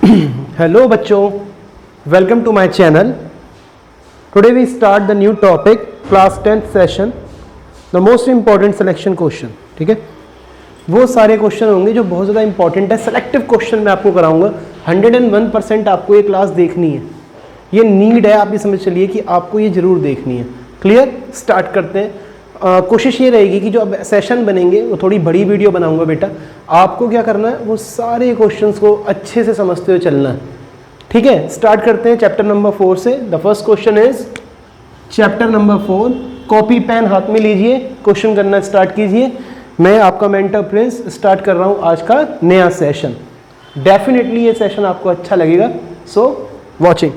Hello बच्चों, welcome to my channel. Today we start the new topic, class 10th session, the most important selection question. ठीक है, वो सारे question होंगे जो बहुत ज़्यादा इंपॉर्टेंट है. सेलेक्टिव क्वेश्चन मैं आपको कराऊंगा. 101% आपको ये क्लास देखनी है, ये नीड है. आप ये समझ चलिए कि आपको ये ज़रूर देखनी है. क्लियर? स्टार्ट करते हैं. कोशिश ये रहेगी कि जो अब सेशन बनेंगे वो थोड़ी बड़ी वीडियो बनाऊंगा बेटा. आपको क्या करना है, वो सारे क्वेश्चंस को अच्छे से समझते हुए चलना है. ठीक है, स्टार्ट करते हैं चैप्टर नंबर 4 से. The first question is chapter number 4. Copy pen हाथ में लीजिए, क्वेश्चन करना स्टार्ट कीजिए. मैं आपका मेंटर प्रिंस स्टार्ट कर रहा हूँ आज का नया सेशन. डेफिनेटली ये सेशन आपको अच्छा लगेगा, सो वॉचिंग.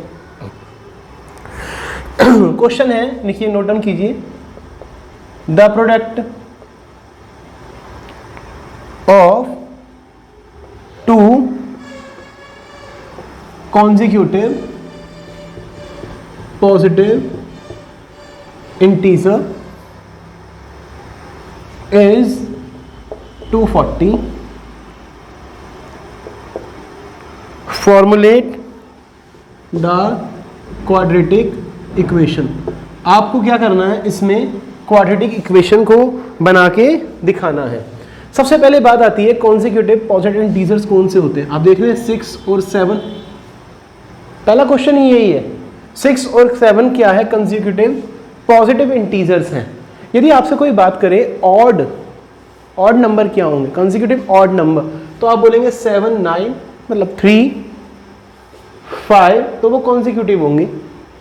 क्वेश्चन है, लिखिए, नोट डाउन कीजिए. The product of two consecutive positive integer is 240. Formulate the quadratic equation. आपको क्या करना है, इसमें क्वाड्रेटिक इक्वेशन को बना के दिखाना है. सबसे पहले बात आती है कॉन्जिक्यूटिव पॉजिटिव इंटीजर्स कौन से होते हैं. आप देख रहे हैं 6 और 7. पहला क्वेश्चन ही यही है. 6 और 7 क्या है? कॉन्जिक्यूटिव पॉजिटिव इंटीजर्स हैं. यदि आपसे कोई बात करे ऑड नंबर क्या होंगे, कॉन्जिक्यूटिव ऑड नंबर, तो आप बोलेंगे 7 9, मतलब 3 5, तो वो कॉन्जिक्यूटिव होंगे.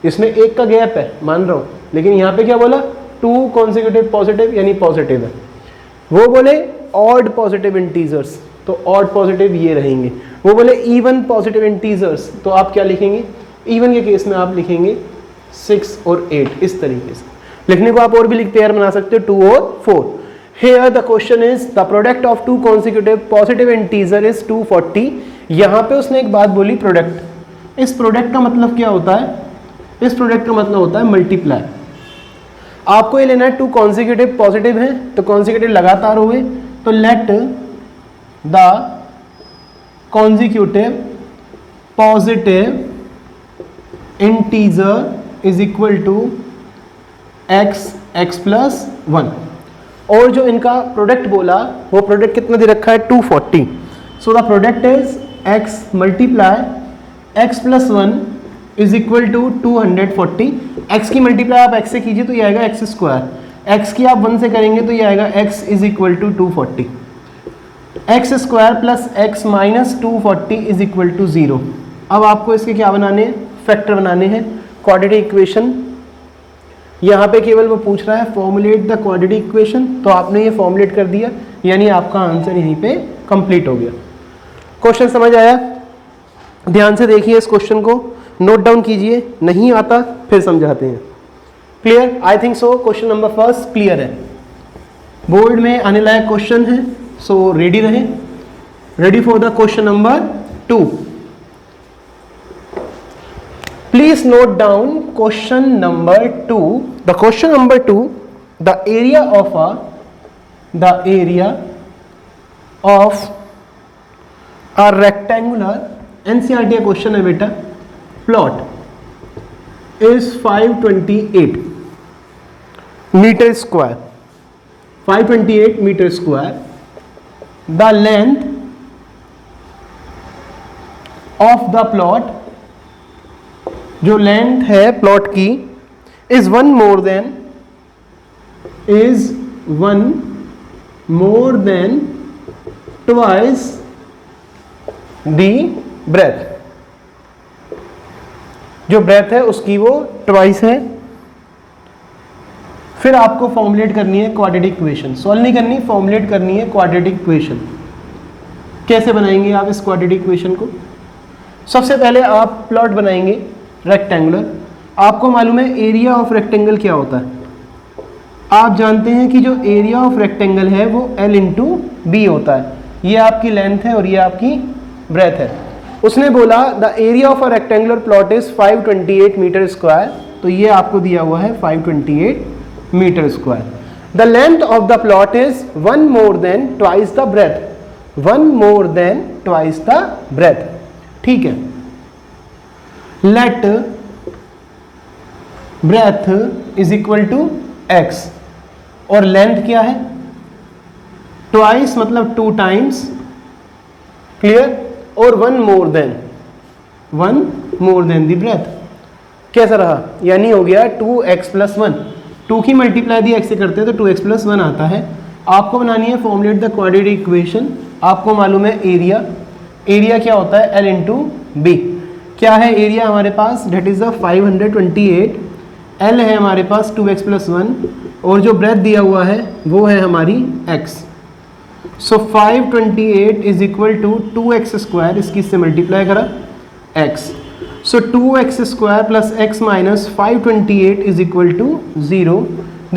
इसमें एक का गैप है, मान रहा हूं, लेकिन यहां पे क्या बोला, 2 कॉन्जिक्यूटिव पॉजिटिव यानी पॉजिटिव है. वो बोले ऑड पॉजिटिव इंटीजर्स, तो ऑड पॉजिटिव ये रहेंगे. वो बोले इवन पॉजिटिव इंटीजर्स, तो आप क्या लिखेंगे, इवन के केस में आप लिखेंगे 6 और 8. इस तरीके से लिखने को आप और भी पेयर बना सकते हो, 2 और 4. Here the question is the product of two consecutive positive integer is 240. यहाँ पे उसने एक बात बोली, प्रोडक्ट. इस प्रोडक्ट का मतलब क्या होता है? इस प्रोडक्ट का मतलब होता है मल्टीप्लाई. आपको ये लेना है, 2 कॉन्जिक्यूटिव पॉजिटिव है, तो कॉन्जिक्यूटिव लगातार हुए, तो let the consecutive positive integer is equal to x plus 1. और जो इनका प्रोडक्ट बोला, वो प्रोडक्ट कितना दे रखा है, 240. So the product is x multiply x plus 1 is equal to 240. x की मल्टीप्लाई आप x से कीजिए तो ये आएगा x स्क्वायर. x की आप 1 से करेंगे तो ये आएगा x is equal to 240. x square plus x minus 240 is equal to 0. अब आपको इसके क्या बनाने हैं, फैक्टर बनाने हैं, क्वाड्रेटिक इक्वेशन. यहाँ पे केवल वो पूछ रहा है फॉर्मुलेट द क्वाड्रेटिक इक्वेशन, तो आपने ये फॉर्मुलेट कर दिया, यानी आपका आंसर यहीं पे कंप्लीट हो गया. क्वेश्चन समझ आया? ध्यान से देखिए इस क्वेश्चन को, नोट डाउन कीजिए, नहीं आता फिर समझाते हैं. Clear? I think so. Question number first clear है, बोर्ड में आने लायक क्वेश्चन है, सो रेडी रहें. Ready for the question number 2. Please note down question number 2. The question number 2, the area of a rectangular, NCERT का question है बेटा, plot is 528 metre square. 528 metre square. The length of the plot, जो length है plot की, is one more then twice the breadth. जो breadth है उसकी वो ट्वाइस है. फिर आपको फॉर्मुलेट करनी है क्वाड्रेटिक इक्वेशन. सॉल्व नहीं करनी, फॉर्मुलेट करनी है क्वाड्रेटिक इक्वेशन. कैसे बनाएंगे आप इस क्वाड्रेटिक इक्वेशन को? सबसे पहले आप प्लॉट बनाएंगे रेक्टेंगुलर. आपको मालूम है एरिया ऑफ रेक्टेंगल क्या होता है. आप जानते हैं कि जो एरिया ऑफ रेक्टेंगल है वो L इंटू बी होता है. ये आपकी लेंथ है और ये आपकी ब्रेथ है. उसने बोला the area of a rectangular plot is 528 metre square, तो ये आपको दिया हुआ है 528 metre square. The length of the plot is 1 more than twice the breadth. 1 more than twice the breadth. ठीक है। Let breadth is equal to X, और length क्या है, ट्वाइस मतलब 2 टाइम्स, क्लियर, और one more than the breadth. कैसा रहा, यानी हो गया 2x + 1, 2 की मल्टीप्लाई दी x से करते हैं तो 2x + 1 आता है। आपको बनानी है फॉर्मुलेट द क्वाड्रेटिक इक्वेशन। आपको मालूम है एरिया क्या होता है, L × B। क्या है एरिया हमारे पास, डेट इज द 528, L है हमारे पास 2x + 1, और जो ब्रेथ दिया हुआ है वो है हमारी x। So 528 is equal to 2x², इसकी से मल्टीप्लाई करा x। So 2x² plus x minus 528 is equal to 0.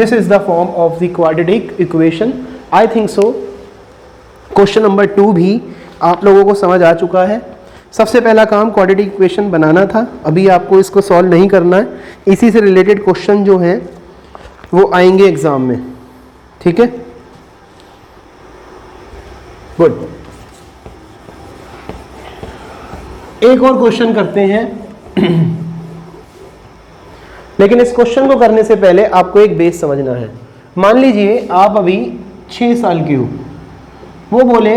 This is the form of the quadratic equation. I think so. Question number 2 भी आप लोगों को समझ आ चुका है। सबसे पहला काम क्वाड्रेटिक इक्वेशन बनाना था, अभी आपको इसको सॉल्व नहीं करना है। इसी से रिलेटेड क्वेश्चन जो हैं वो आएंगे एग्जाम में, ठीक है, गुड। एक और क्वेश्चन करते हैं लेकिन इस क्वेश्चन को करने से पहले आपको एक बेस समझना है। मान लीजिए आप अभी 6 साल के हो, वो बोले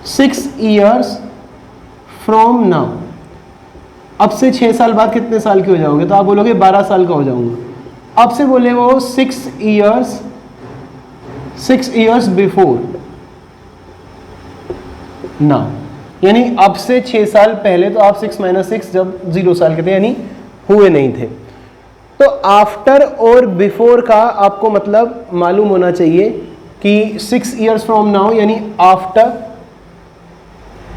6 years फ्रॉम नाउ, अब से 6 साल बाद कितने साल के हो जाओगे, तो आप बोलोगे 12 साल का हो जाऊंगा। अब से बोले वो 6 years बिफोर नाउ, यानी अब से 6 साल पहले, तो आप 6 - 6 जब 0 साल के थे यानी हुए नहीं थे। तो आफ्टर और बिफोर का आपको मतलब मालूम होना चाहिए कि 6 years फ्रॉम नाउ यानी आफ्टर,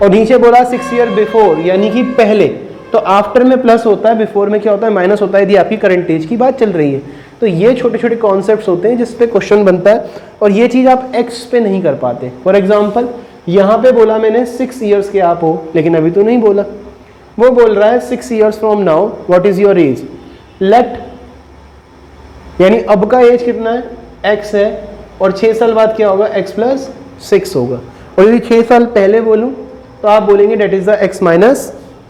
और नीचे बोला 6 year बिफोर यानी कि पहले। तो आफ्टर में प्लस होता है, बिफोर में क्या होता है, माइनस होता है, यदि आपकी करंट एज की बात चल रही है। तो ये छोटे छोटे कॉन्सेप्ट्स होते हैं जिस पे क्वेश्चन बनता है, और ये चीज़ आप एक्स पे नहीं कर पाते। फॉर एग्जाम्पल यहाँ पे बोला मैंने 6 years के आप हो, लेकिन अभी तो नहीं बोला, वो बोल रहा है 6 years from now what is your age, let, यानी अब का एज कितना है, x है, और 6 साल बाद क्या होगा, x + 6 होगा। और यदि 6 साल पहले बोलूं तो आप बोलेंगे डेट इज द x -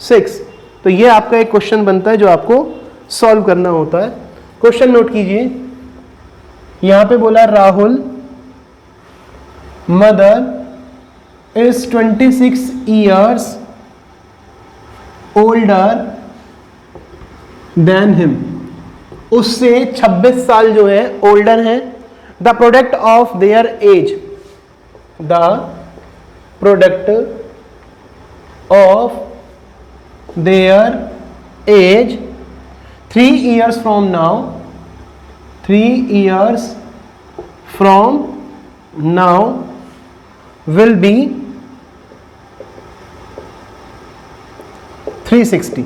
6। तो ये आपका एक क्वेश्चन बनता है जो आपको सॉल्व करना होता है। क्वेश्चन नोट कीजिए, यहां पे बोला Rahul mother is 26 years older than him, उससे 26 साल जो है ओल्डर है। The product of their age, the product of their age 3 years from now, 3 years from now will be 360।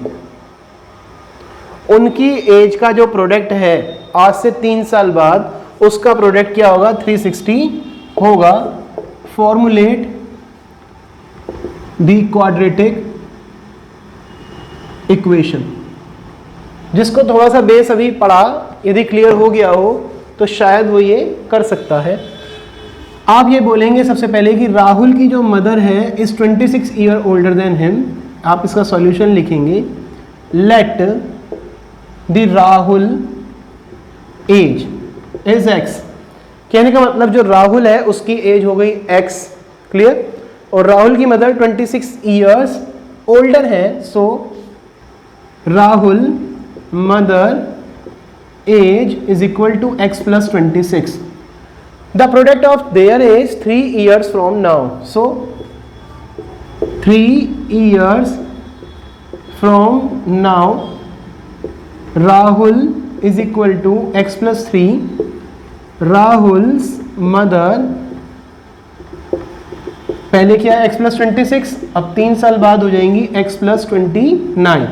उनकी एज का जो प्रोडक्ट है आज से 3 साल बाद, उसका प्रोडक्ट क्या होगा, 360 होगा। फॉर्मुलेट द क्वाड्रेटिक इक्वेशन, जिसको थोड़ा सा बेस अभी पढ़ा, यदि क्लियर हो गया हो तो शायद वो ये कर सकता है। आप ये बोलेंगे सबसे पहले कि राहुल की जो मदर है is 26 year older than him. आप इसका सॉल्यूशन लिखेंगे, let the Rahul age is x। कहने का मतलब जो राहुल है उसकी एज हो गई x, क्लियर, और राहुल की मदर 26 years ओल्डर है, so Rahul mother age is equal to x + 26। The product of their age 3 years from now. So 3 years from now, Rahul is equal to x + 3. Rahul's mother, पहले क्या है x + 26, अब 3 साल बाद हो जाएंगी x + 29।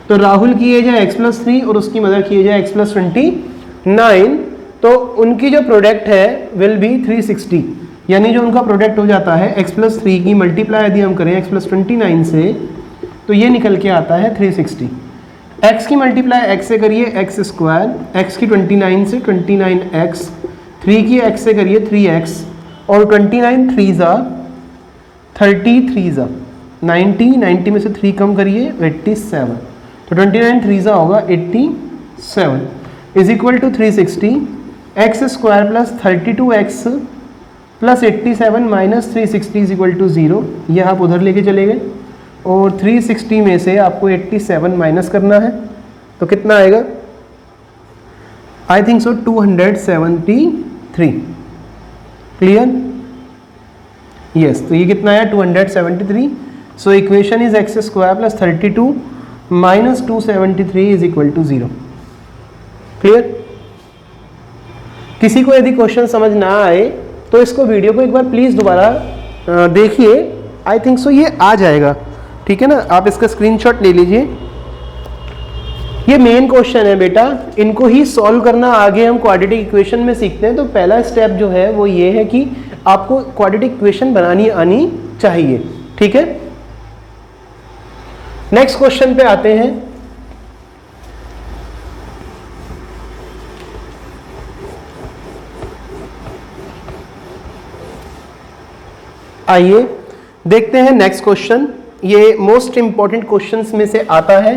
तो राहुल की एज है x + 3 और उसकी मदर की एज है x + 29। तो उनकी जो प्रोडक्ट है विल बी 360, यानी जो उनका प्रोडक्ट हो जाता है x + 3 की मल्टीप्लाई यदि हम करें x + 29 से, तो ये निकल के आता है 360। x की मल्टीप्लाई x से करिए x², x की 29 से 29x, 3 की x से करिए 3x, और 29 3 ज़ा 33 ज़ा 90 में से 3 कम करिए 87, तो 29 3 होगा 87 is equal to 360 X square plus 32x plus 87 minus 360 is equal to 0। ये आप उधर लेके चले गए और 360 में से आपको 87 माइनस करना है तो कितना आएगा, I think so 273। Clear? Yes, तो ये कितना है 273। So equation is X square plus 32 minus 273 is equal to 0। Clear? किसी को यदि क्वेश्चन समझ ना आए तो इसको वीडियो को एक बार प्लीज दोबारा देखिए, आई थिंक सो ये आ जाएगा। ठीक है ना, आप इसका स्क्रीनशॉट ले लीजिए। ये मेन क्वेश्चन है बेटा, इनको ही सॉल्व करना आगे हम क्वाड्रेटिक इक्वेशन में सीखते हैं। तो पहला स्टेप जो है वो ये है कि आपको क्वाड्रेटिक इक्वेशन बनानी आनी चाहिए। ठीक है, नेक्स्ट क्वेश्चन पे आते हैं। आइए देखते हैं नेक्स्ट क्वेश्चन। ये मोस्ट इंपॉर्टेंट क्वेश्चंस में से आता है।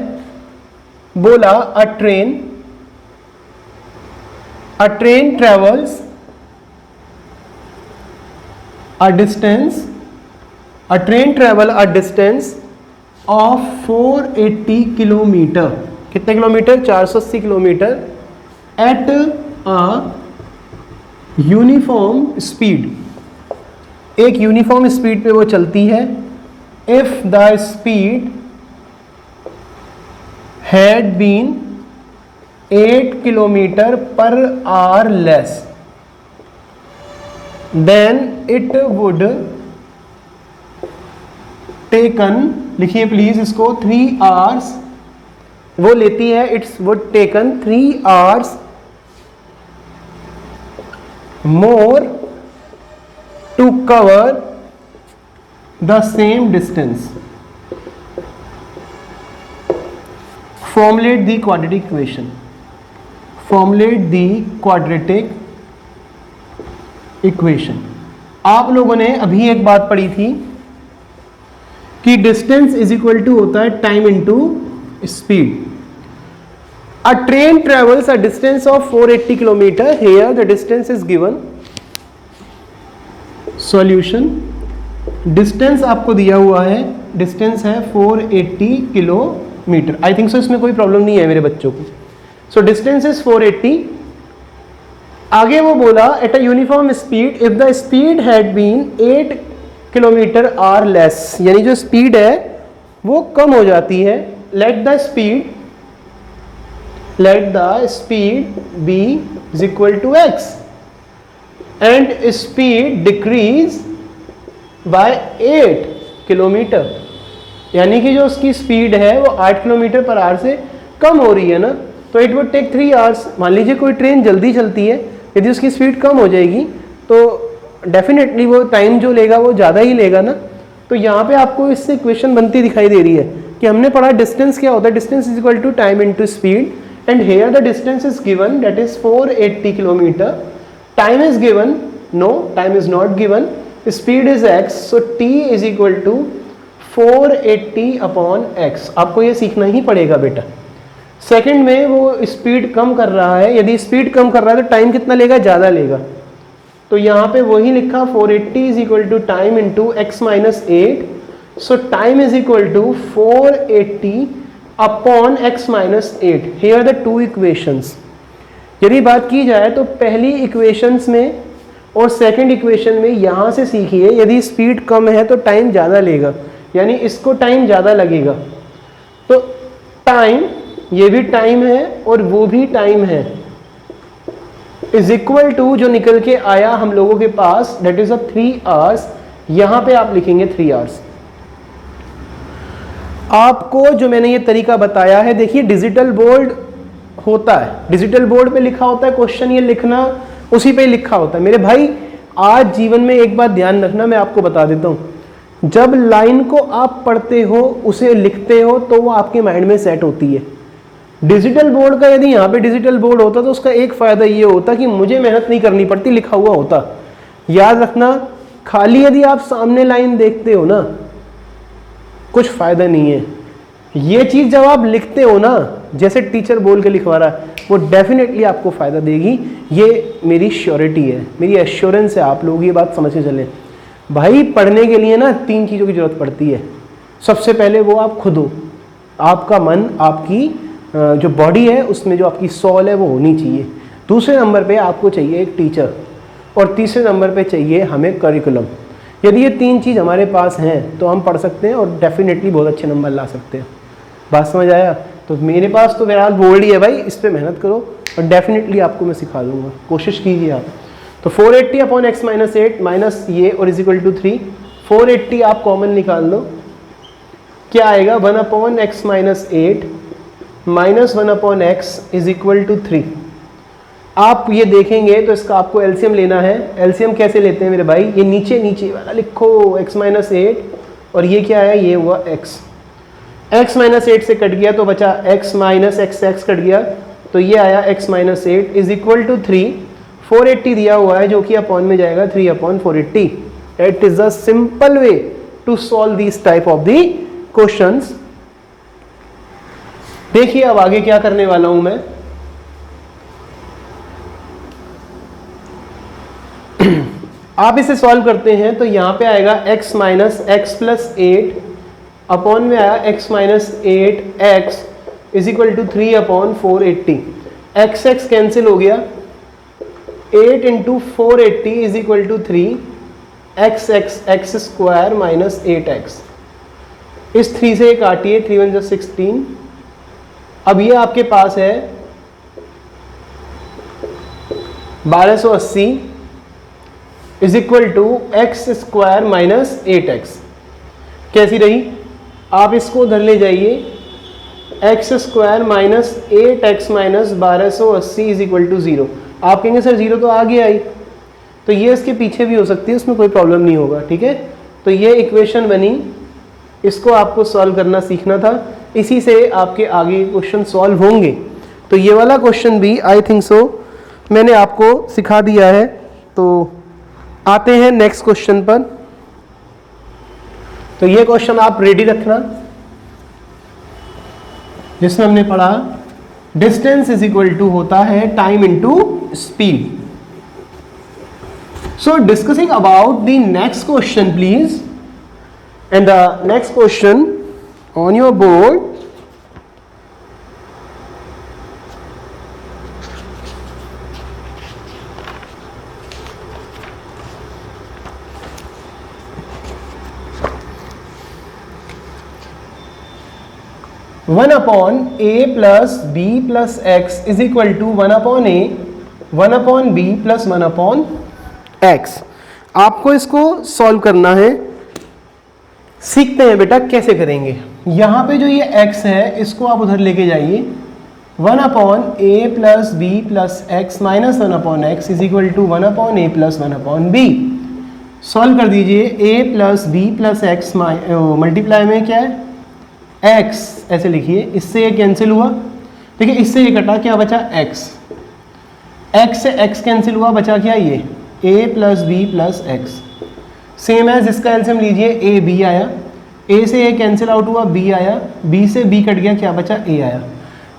बोला a train travels a train travel a distance of 480 kilometre. कितने kilometre? 480 kilometre at a uniform speed. एक यूनिफॉर्म स्पीड पे वो चलती है। if the speed had been 8 kilometre per hour less then it would taken, लिखिए please इसको, 3 hours। वो लेती है, it's would taken 3 hours more to cover the same distance। formulate the quadratic equation। formulate the quadratic equation. आप लोगों ने अभी एक बात पढ़ी थी कि डिस्टेंस इज इक्वल टू होता है time into speed. A train travels a distance of 480 kilometre. Here the distance is given. Solution, distance आपको दिया हुआ है, डिस्टेंस है 480 किलोमीटर। आई थिंक सो इसमें कोई प्रॉब्लम नहीं है मेरे बच्चों को। So distance is 480। आगे वो बोला at a uniform speed if the speed had been 8 kilometre are less, यानी जो स्पीड है वो कम हो जाती है। Let the speed be is equal to X and speed decrease by 8 kilometre, यानी कि जो उसकी स्पीड है वो 8 किलोमीटर पर आवर से कम हो रही है ना, तो इट वुड टेक 3 आवर्स। मान लीजिए कोई ट्रेन जल्दी चलती है, यदि उसकी स्पीड कम हो जाएगी तो डेफिनेटली वो टाइम जो लेगा वो ज़्यादा ही लेगा ना। तो यहाँ पे आपको इससे इक्वेशन बनती दिखाई दे रही है कि हमने पढ़ा डिस्टेंस क्या होता है, distance is equal to time into speed and here the distance is given that is 480 kilometre. Time is given, no time is not given, speed is x, so t is equal to 480 upon x। आपको ये सीखना ही पड़ेगा बेटा। Second में वो speed कम कर रहा है, यदि स्पीड कम कर रहा है तो टाइम कितना लेगा? ज़्यादा लेगा। तो यहाँ पे वही लिखा 480 is equal to time into x minus 8। So time is equal to 480 upon x minus 8। Here the two equations. यदि बात की जाए तो पहली इक्वेशंस में और सेकंड इक्वेशन में यहाँ से सीखिए, यदि स्पीड कम है तो टाइम ज़्यादा लेगा, यानी इसको टाइम ज़्यादा लगेगा। तो टाइम, ये भी टाइम है और वो भी टाइम है, इज इक्वल टू जो निकल के आया हम लोगों के पास दैट इज अ 3 आवर्स। यहां पे आप लिखेंगे 3 आवर्स। आपको जो मैंने ये तरीका बताया है, देखिए डिजिटल बोर्ड होता है, डिजिटल बोर्ड पे लिखा होता है क्वेश्चन, ये लिखना उसी पे लिखा होता है। मेरे भाई आज जीवन में एक बात ध्यान रखना, मैं आपको बता देता हूं, जब लाइन को आप पढ़ते हो, उसे लिखते हो, तो वो आपके माइंड में सेट होती है। डिजिटल बोर्ड का यदि यहाँ पे डिजिटल बोर्ड होता तो उसका एक फायदा ये होता कि मुझे मेहनत नहीं करनी पड़ती, लिखा हुआ होता। याद रखना, खाली यदि आप सामने लाइन देखते हो ना, कुछ फ़ायदा नहीं है। ये चीज़ जब आप लिखते हो ना, जैसे टीचर बोल के लिखवा रहा है, वो डेफिनेटली आपको फ़ायदा देगी। ये मेरी श्योरिटी है, मेरी एश्योरेंस है। आप लोग ये बात समझ के चलें भाई। पढ़ने के लिए ना 3 चीज़ों की ज़रूरत पड़ती है। सबसे पहले वो आप खुद हो, आपका मन, आपकी जो बॉडी है उसमें जो आपकी सोल है वो होनी चाहिए। दूसरे नंबर पे आपको चाहिए एक टीचर, और तीसरे नंबर पे चाहिए हमें करिकुलम। यदि ये 3 चीज़ हमारे पास हैं तो हम पढ़ सकते हैं और डेफिनेटली बहुत अच्छे नंबर ला सकते हैं। बात समझ आया? तो मेरे पास तो बहरहाल बोर्ड ही है भाई, इस पर मेहनत करो और डेफिनेटली आपको मैं सिखा दूंगा, कोशिश कीजिए आप। तो 480 अपॉन x माइनस 8 माइनस ये और इज इक्वल टू 3। 480 आप कॉमन निकाल लो, क्या आएगा 1 upon x minus 8 minus 1 upon x is equal to 3। आप ये देखेंगे तो इसका आपको एलसीएम लेना है। एलसीएम कैसे लेते हैं मेरे भाई? ये नीचे नीचे वाला लिखो, x माइनस 8 और ये क्या है, ये हुआ x माइनस 8 से कट गया तो बचा x माइनस x कट गया तो ये आया x minus 8 is equal to 3। 480 दिया हुआ है जो कि अपॉन में जाएगा 3 upon 480। It is a simple way to solve this type of the questions. देखिए अब आगे क्या करने वाला हूं मैं। आप इसे सॉल्व करते हैं तो यहां पे आएगा x minus x plus 8 upon में आया x minus 8x is equal to 3 upon 480। x cancel हो गया, 8 into 480 is equal to 3 x square minus 8x। इस 3 से काटिए, 3 1 16। अब ये आपके पास है 1280 is equal to x square minus 8x। कैसी रही? आप इसको उधर ले जाइए, x square minus 8x minus 1280 is equal to 0। आप कहेंगे सर 0 तो आगे आई, तो ये इसके पीछे भी हो सकती है, उसमें कोई प्रॉब्लम नहीं होगा, ठीक है। तो ये इक्वेशन बनी, इसको आपको सॉल्व करना सीखना था, इसी से आपके आगे क्वेश्चन सॉल्व होंगे। तो ये वाला क्वेश्चन भी आई थिंक सो मैंने आपको सिखा दिया है। तो आते हैं नेक्स्ट क्वेश्चन पर। तो ये क्वेश्चन आप रेडी रखना, जिसमें हमने पढ़ा डिस्टेंस इज इक्वल टू होता है time into speed. So discussing about the next question please, and the next question on your board one upon a plus b plus x is equal to 1 upon a 1 upon b plus 1 upon एक्स। आपको इसको solve करना है, सीखते हैं बेटा कैसे करेंगे। यहां पे जो ये x है इसको आप उधर लेके जाइए, 1 upon a plus b plus x minus 1 upon x is equal to 1 upon a plus 1 upon b. Solve कर दीजिए, a plus b plus x multiply में क्या है x, ऐसे लिखिए, इससे ये कैंसिल हुआ, देखिए इससे ये कटा, क्या बचा x, x से x कैंसिल हुआ, बचा क्या ये a plus b plus x. Same है, इसका एलसीएम लीजिए, a b आया, a से a कैंसिल आउट हुआ, b आया, b से b कट गया, क्या बचा a आया।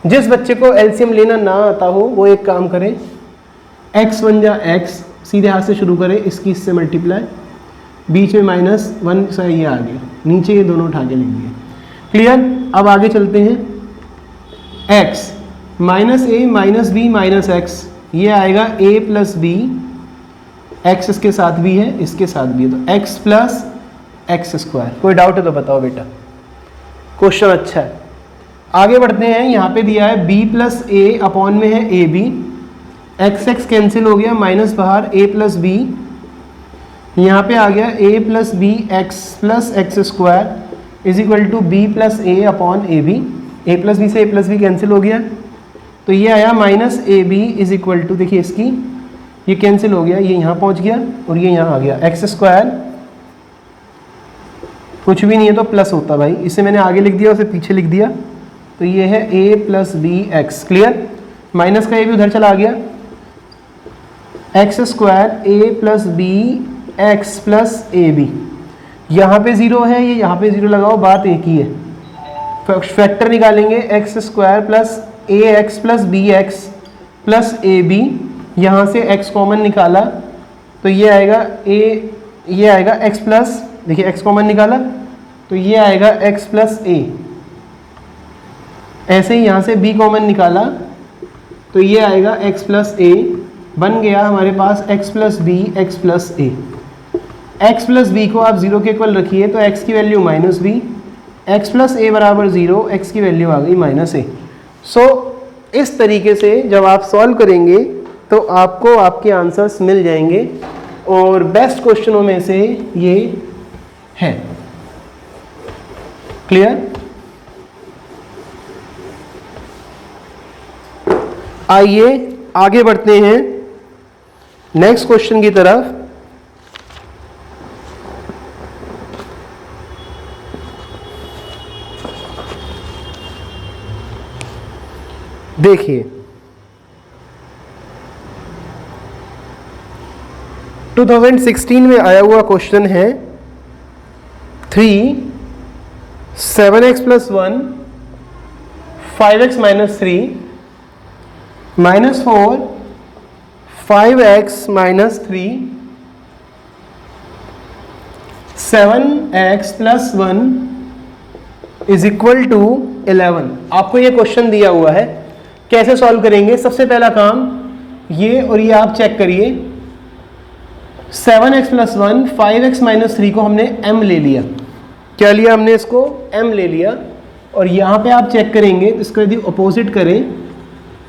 जिस बच्चे को एलसीएम लेना ना आता हो वो एक काम करे, x बन जा x, सीधे हाथ से शुरू करे, इसकी इससे मल्टीप्लाई, बीच में माइनस 1 से ये आ गया, नीचे ये दोनों उठा के लिख दिए। क्लियर? अब आगे चलते हैं, x माइनस ए माइनस बी माइनस एक्स, ये आएगा a प्लस बी, एक्स इसके साथ भी है इसके साथ भी है, तो x प्लस एक्स स्क्वायर। कोई डाउट है तो बताओ बेटा, क्वेश्चन अच्छा है। आगे बढ़ते हैं, यहाँ पे दिया है b प्लस ए अपॉन में है ए बी, x कैंसिल हो गया, माइनस बाहर a प्लस बी, यहाँ पे आ गया a plus B x plus x square is equal to b plus a upon a b. A plus b से ए प्लस बी कैंसिल हो गया, तो ये आया minus a b is equal to, देखिए इसकी ये कैंसिल हो गया, ये यहाँ पहुँच गया और ये यहाँ आ गया, एक्स स्क्वायर कुछ भी नहीं है तो प्लस होता भाई, इसे मैंने आगे लिख दिया उसे पीछे लिख दिया, तो ये है A plus B X. Clear? Minus का ए भी उधर चला गया, X square A plus B x plus A B, यहाँ पे 0 है, ये यहाँ पे 0 लगाओ, बात एक ही है। फैक्टर निकालेंगे x square plus a x plus B x plus A B, यहाँ से x कॉमन निकाला तो ये आएगा ये आएगा x प्लस, देखिए x कॉमन निकाला तो ये आएगा x प्लस ए। ऐसे ही यहाँ से b कॉमन निकाला तो ये आएगा x प्लस ए। बन गया हमारे पास x plus B x plus A. x plus B को आप 0 के इक्वल रखिए तो x की value minus B, x plus A बराबर 0, x की वैल्यू आ गई माइनस ए। सो इस तरीके से जब आप सॉल्व करेंगे तो आपको आपके आंसर्स मिल जाएंगे और बेस्ट क्वेश्चनों में से ये है। क्लियर? आइए आगे बढ़ते हैं नेक्स्ट क्वेश्चन की तरफ। देखिए 2016 में आया हुआ क्वेश्चन है 3 7x plus 1 5x minus 3 minus 4 5x minus 3 7x plus 1 is equal to 11। आपको ये क्वेश्चन दिया हुआ है, कैसे सॉल्व करेंगे? सबसे पहला काम ये और ये आप चेक करिए। 7x प्लस 1 5x माइनस 3 को हमने m ले लिया। क्या लिया हमने? इसको m ले लिया। और यहाँ पे आप चेक करेंगे तो इसको यदि अपोजिट करें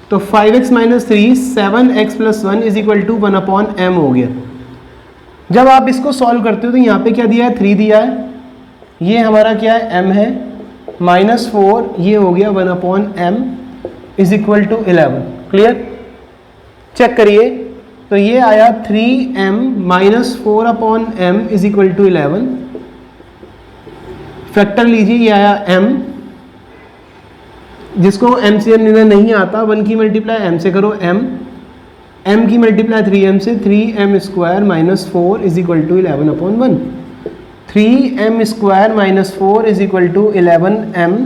तो 5x minus 3 7x plus 1 is equal to 1/m हो गया। जब आप इसको सॉल्व करते हो तो यहाँ पे क्या दिया है? 3 दिया है। ये हमारा क्या है? m है। माइनस 4 ये हो गया 1/m is equal to 11। Clear? Check करिए तो ये आया 3m minus 4/m is equal to 11। Factor लीजिए, ये आया m, जिसको m से निर्णय नहीं आता 1 की मल्टीप्लाई m से करो m की मल्टीप्लाई 3m से 3m square minus 4 is equal to 11/1। 3m square minus 4 is equal to 11m।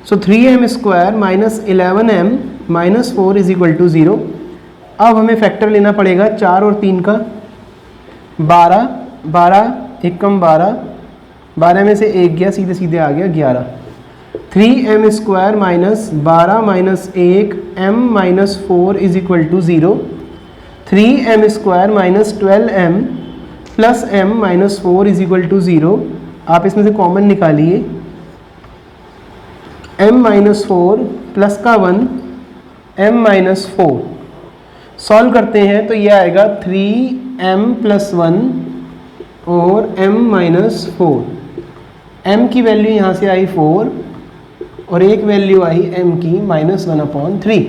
So 3m square minus 11m minus 4 is equal to 0। अब हमें फैक्टर लेना पड़ेगा 4 और 3 का। 12 12 एक कम 12, 12 में से 1 गया, सीधे सीधे आ गया 11। 3m square minus 12 minus 1 m minus 4 is equal to 0। 3m square minus 12m plus m minus 4 is equal to 0। आप इसमें से कॉमन निकालिए। m माइनस 4 प्लस का 1 m माइनस 4 सॉल्व करते हैं तो ये आएगा 3m प्लस 1 और m माइनस 4। m की वैल्यू यहाँ से आई 4 और एक वैल्यू आई m की माइनस 1/3।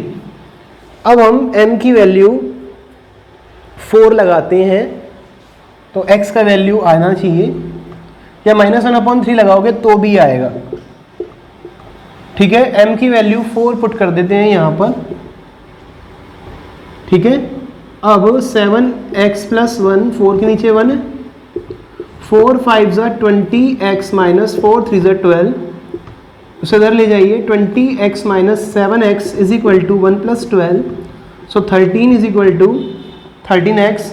अब हम m की वैल्यू 4 लगाते हैं तो x का वैल्यू आना चाहिए, या माइनस 1/3 लगाओगे तो भी आएगा। ठीक है, m की वैल्यू 4 पुट कर देते हैं यहाँ पर। ठीक है, अब 7x प्लस 1 4 के नीचे 1 है, 4 5 ज़ा 20x माइनस 4 3 ज़ा 12, उसे इधर ले जाइए। 20x minus 7x is equal to 1 plus 12, so 13 is equal to 13x।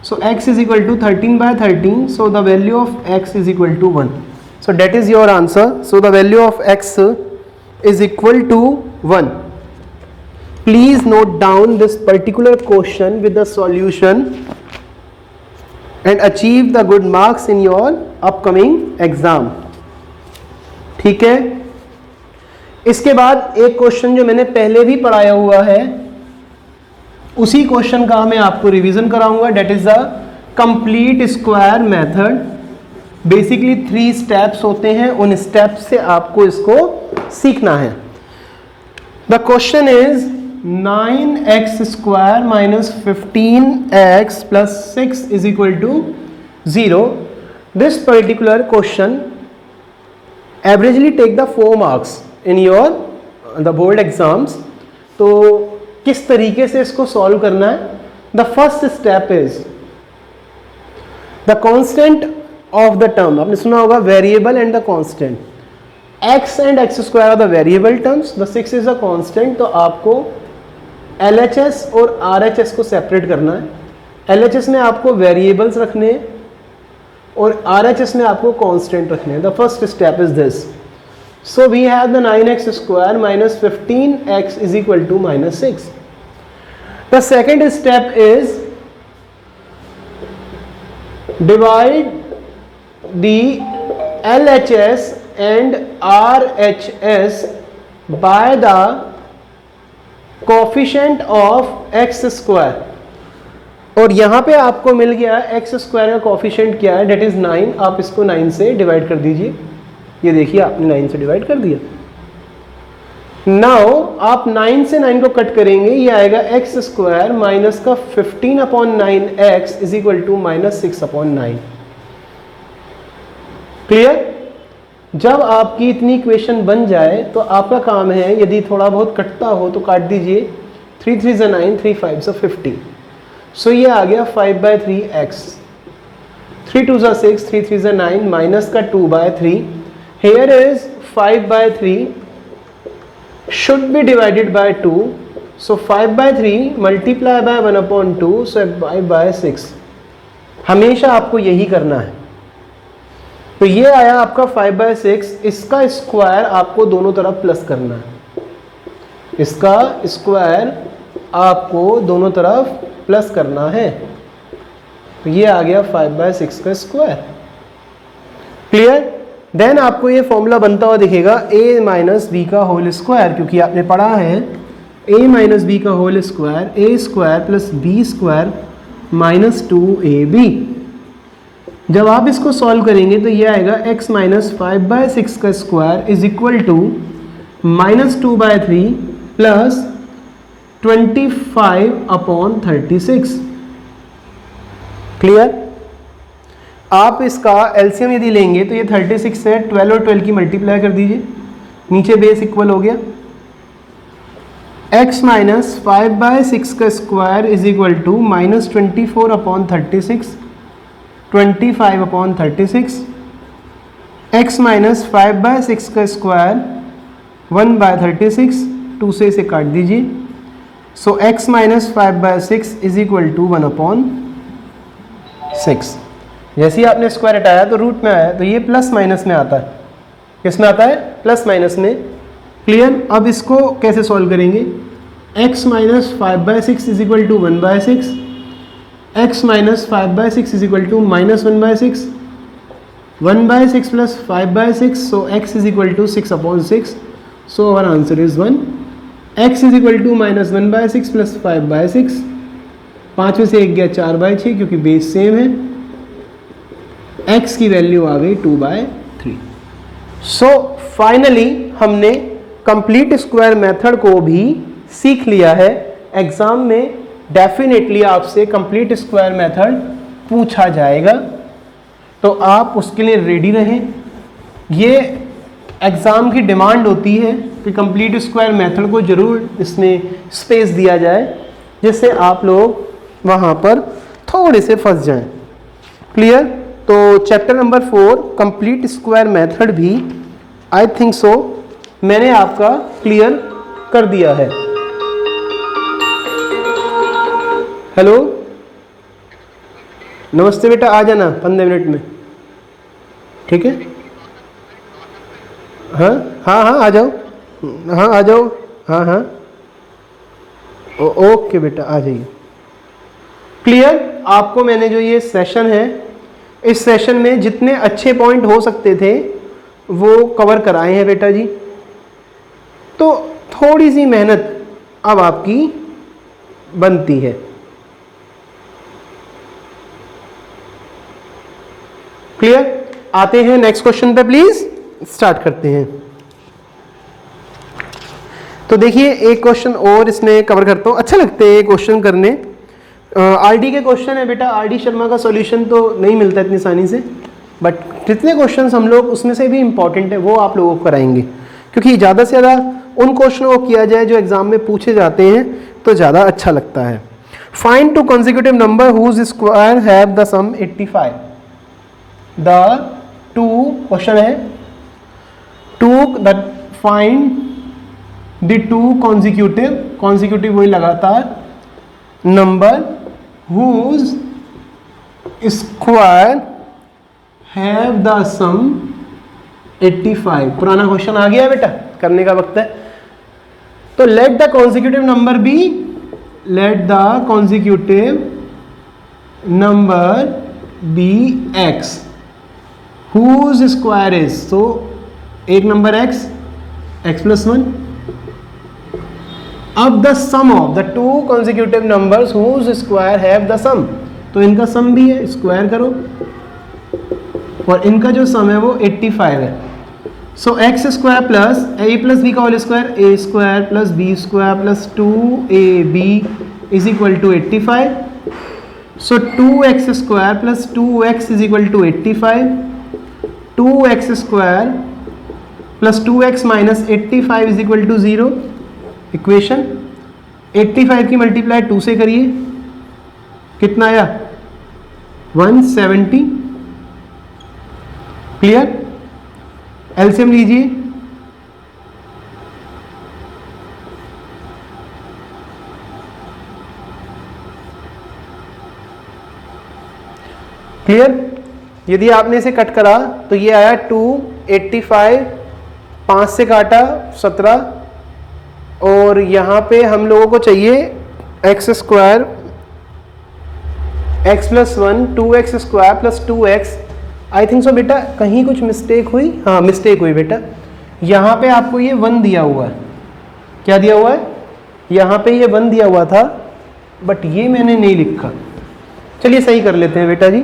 So x is equal to 13/13, so the value of x is equal to 1. So that is your answer. So the value of x is equal to 1. Please note down this particular question with the solution and achieve the good marks in your upcoming exam. ठीक है, इसके बाद एक question जो मैंने पहले भी पढ़ाया हुआ है, उसी क्वेश्चन का मैं आपको रिवीजन कराऊंगा। That is the complete square method. Basically 3 steps होते हैं, उन स्टेप्स से आपको इसको सीखना है। The question is 9x square minus 15x plus 6 is equal to 0। This particular question averagely take the 4 marks in your the board exams. तो किस तरीके से इसको सॉल्व करना है? The first step is the constant of the term, आपने सुना होगा variable and the constant, x and x square are the variable terms, the 6 is a constant. तो आपको LHS और RHS को सेपरेट करना है। LHS में आपको वेरिएबल्स रखने हैं और RHS में आपको कांस्टेंट रखने हैं। The first step is this, so we have the 9x square minus 15x is equal to -6। The second step is divide the LHS and RHS by the coefficient of x square, और यहां पे आपको मिल गया x square का coefficient क्या है, date is 9। आप इसको 9 से डिवाइड कर दीजिए, ये देखिए आपने 9 से डिवाइड कर दिया। नाउ आप 9 से 9 को कट करेंगे, ये आएगा x स्क्वायर माइनस का 15/9x is equal to -6/9। Clear? जब आपकी इतनी इक्वेशन बन जाए तो आपका काम है, यदि थोड़ा बहुत कटता हो तो काट दीजिए। 3 3 ज़ा 9, 3 5 ज़ा 50। सो ये आ गया 5/3x। 3 2 ज़ा 6, 3 3 ज़ा 9, माइनस का 2/3। Here is 5/3 should be divided by 2, so 5/3 multiply by 1/2, so 5/6। हमेशा आपको यही करना है। तो ये आया आपका 5/6, इसका स्क्वायर आपको दोनों तरफ प्लस करना है, इसका स्क्वायर आपको दोनों तरफ प्लस करना है। तो ये आ गया 5/6 का स्क्वायर। क्लियर? देन आपको ये फॉर्मूला बनता हुआ दिखेगा a माइनस बी का होल स्क्वायर, क्योंकि आपने पढ़ा है a माइनस बी का whole square a square plus b square minus 2ab। जब आप इसको सॉल्व करेंगे तो ये आएगा x माइनस 5/6 का square is equal to -2/3 plus 25/36। Clear? आप इसका एलसीएम यदि लेंगे तो ये 36 से 12 और 12 की मल्टीप्लाई कर दीजिए, नीचे बेस इक्वल हो गया। x माइनस 5/6 का square is equal to -24/36, 25/36। x minus 5/6 का स्क्वायर 1/36, 2 से इसे काट दीजिए। So x minus 5/6 is equal to 1/6। जैसे ही आपने स्क्वायर हटाया तो रूट में आया, तो ये प्लस माइनस में आता है। किस में आता है? प्लस माइनस में। क्लियर? अब इसको कैसे सॉल्व करेंगे? x minus 5/6 is equal to 1/6, x minus 5/6 is equal to -1/6, 1/6 plus 5/6, so x is equal to 6/6, so our answer is 1। x is equal to -1/6 plus 5/6, 5 में से 1 गया 4/6, क्योंकि बेस सेम है। x की वैल्यू आ गई 2/3। सो फाइनली हमने complete square method को भी सीख लिया है। एग्जाम में डेफिनेटली आपसे कंप्लीट स्क्वायर मेथड पूछा जाएगा, तो आप उसके लिए रेडी रहें। ये एग्ज़ाम की डिमांड होती है कि कंप्लीट स्क्वायर मेथड को ज़रूर इसमें स्पेस दिया जाए, जिससे आप लोग वहाँ पर थोड़े से फंस जाएं। क्लियर? तो chapter number 4 complete square method भी आई थिंक सो मैंने आपका क्लियर कर दिया है। हेलो, नमस्ते बेटा, आ जाना 15 मिनट में, ठीक है? हाँ हाँ हाँ, आ जाओ, हाँ आ जाओ, हाँ हाँ, ओके बेटा, आ जाइए। क्लियर? आपको मैंने जो ये सेशन है, इस सेशन में जितने अच्छे पॉइंट हो सकते थे वो कवर कराए हैं बेटा जी। तो थोड़ी सी मेहनत अब आपकी बनती है। क्लियर? आते हैं नेक्स्ट क्वेश्चन पे, प्लीज स्टार्ट करते हैं। तो देखिए एक क्वेश्चन और इसमें कवर करता हूँ, अच्छा लगते हैं क्वेश्चन करने। आरडी के क्वेश्चन है बेटा, आरडी शर्मा का सॉल्यूशन तो नहीं मिलता इतनी आसानी से, बट जितने क्वेश्चंस हम लोग उसमें से भी इंपॉर्टेंट है वो आप लोगों को कराएंगे, क्योंकि ज़्यादा से ज़्यादा उन क्वेश्चनों को किया जाए जो एग्जाम में पूछे जाते हैं तो ज़्यादा अच्छा लगता है। Find two consecutive number whose square have the sum 85। The two, question है to the find the two consecutive वही लगातार number whose square have the sum 85। पुराना क्वेश्चन आ गया बेटा, करने का वक्त है। तो let the consecutive number be X whose square is, तो एक नंबर x प्लस 1। अब the sum of the two consecutive numbers whose square have the sum, तो इनका सम भी है, स्क्वायर करो, और इनका जो सम है वो 85 है। So x square plus a plus b का whole square, a square plus b square plus 2ab is equal to 85। So 2x square plus 2x is equal to 85, 2x square plus 2x minus 85 is equal to 0। Equation 85 की multiply 2 से करिए, कितना आया 170। Clear? LCM लीजिए, clear? यदि आपने इसे cut करा तो ये आया 285, 5 से काटा 17, और यहाँ पे हम लोगों को चाहिए x square x plus 1, 2x square plus 2x। आई थिंक सो बेटा कहीं कुछ मिस्टेक हुई, हाँ मिस्टेक हुई बेटा, यहाँ पे आपको ये 1 दिया हुआ है। क्या दिया हुआ है? यहाँ पे ये 1 दिया हुआ था, बट ये मैंने नहीं लिखा। चलिए सही कर लेते हैं बेटा जी,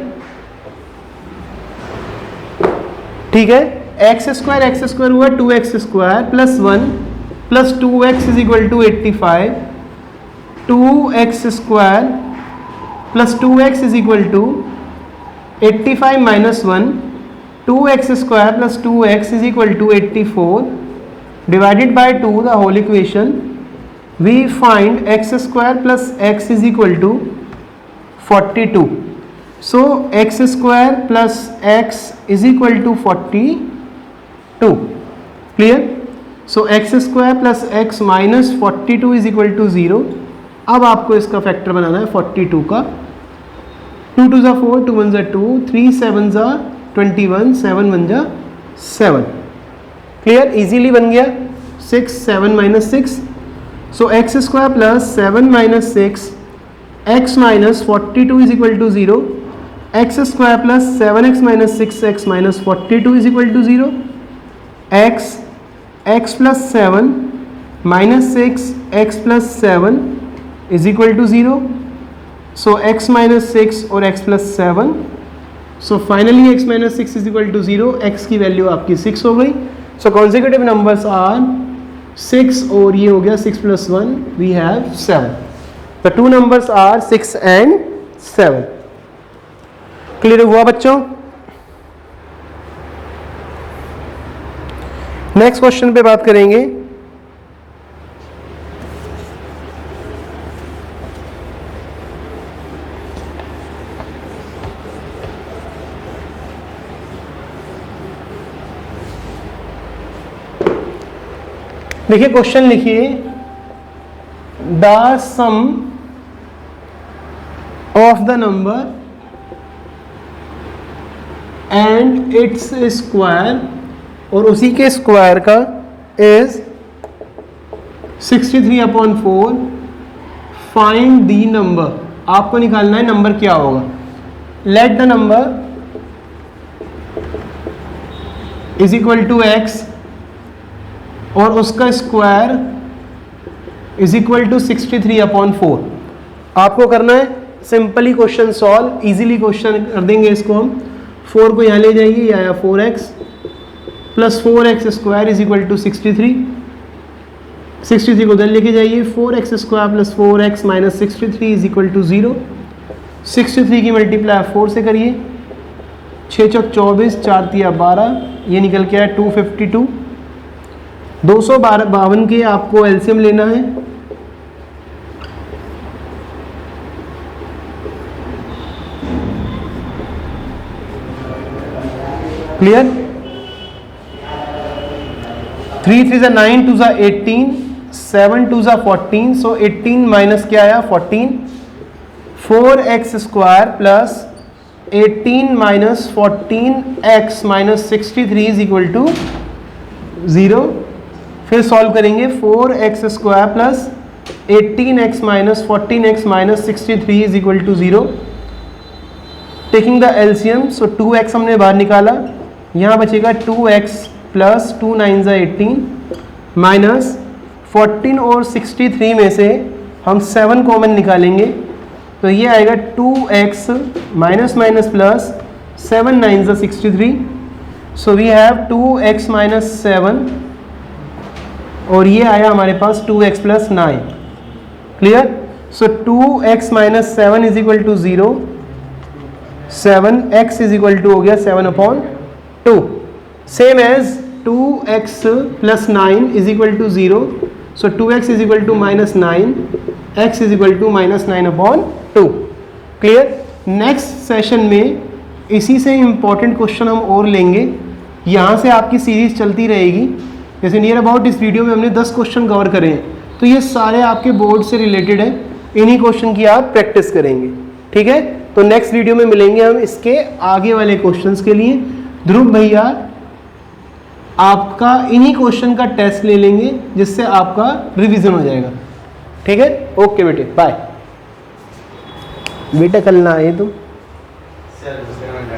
ठीक है। एक्स स्क्वायर हुआ 2x square plus 1 plus 2x is equal to 85, 2x square plus 2x is equal to 85 minus 1, 2x square plus 2x is equal to 84 divided by 2 the whole equation. We find x square plus x is equal to 42। So x square plus x is equal to 42। Clear? So x square plus x minus 42 is equal to 0। अब आपको इसका factor बनाना है 42 का। 2 2 ज़ा 4, 2 1 ज़ा 2, 3 7 ज़ा 21, 7 1 ज़ा 7। Clear? Easily बन गया। 6 7 minus 6, so x square plus 7 minus 6 x minus 42 is equal to 0। X square plus 7x minus 6x minus 42 is equal to 0। x plus 7 minus 6x plus 7 is equal to 0। So x minus 6 और x plus 7, so finally x minus 6 is equal to 0। x की value आपकी 6 हो गई। सो consecutive numbers are 6, और ये हो गया 6 प्लस 1 we have 7। The two numbers are 6 and 7। Clear हुआ बच्चों? नेक्स्ट क्वेश्चन पे बात करेंगे। देखिए क्वेश्चन लिखिए, the sum of the number and its square, और उसी के स्क्वायर का इज 63/4। फाइंड दी नंबर, आपको निकालना है नंबर क्या होगा। Let the number is equal to x और उसका स्क्वायर इज इक्वल टू 63/4। आपको करना है simply question solve, easily question कर देंगे इसको हम। 4 को यहाँ ले जाइए, या 4x plus 4x square is equal to 63। 63 को उधर लेके जाइए, 4x square plus 4x minus 63 is equal to 0। 63 की मल्टीप्लाई 4 से करिए, 6 चौक 24, 4 तिया 12, ये निकल के आया 252। 252 के आपको एलसीएम लेना है। क्लियर? 3 3 ज़ा 9, 2 ज़ा 18, 7 2 ज़ा 14, सो 18 माइनस क्या आया 14, 4x square plus 18 minus 14x minus 63 is equal to 0। फिर सॉल्व करेंगे 4x square plus 18x minus 14x minus 63 is equal to 0। Taking the LCM, so 2x हमने बाहर निकाला, यहाँ बचेगा 2x प्लस 2 9 ज़ा 18 माइनस 14 और 63 में से हम 7 कॉमन निकालेंगे, तो ये आएगा 2x माइनस माइनस प्लस 7 9 ज़ा 63, सो वी हैव 2x माइनस 7 और ये आया हमारे पास 2x plus 9। Clear? So 2x minus 7 is equal to 0, 7x is equal to हो गया 7/2, same as 2x plus 9 is equal to 0, so 2x is equal to minus 9, x is equal to minus 9/2। Clear? Next session में इसी से important question हम और लेंगे, यहाँ से आपकी सीरीज चलती रहेगी। जैसे नियर अबाउट इस वीडियो में हमने 10 क्वेश्चन कवर करे हैं, तो ये सारे आपके बोर्ड से रिलेटेड है, इन्हीं क्वेश्चन की आप प्रैक्टिस करेंगे। ठीक है, तो नेक्स्ट वीडियो में मिलेंगे हम इसके आगे वाले क्वेश्चंस के लिए। ध्रुव भैया आपका इन्हीं क्वेश्चन का टेस्ट ले लेंगे, जिससे आपका रिवीजन हो जाएगा। ठीक है, ओके बेटे, बाय। बेटा कल ना आए तुम।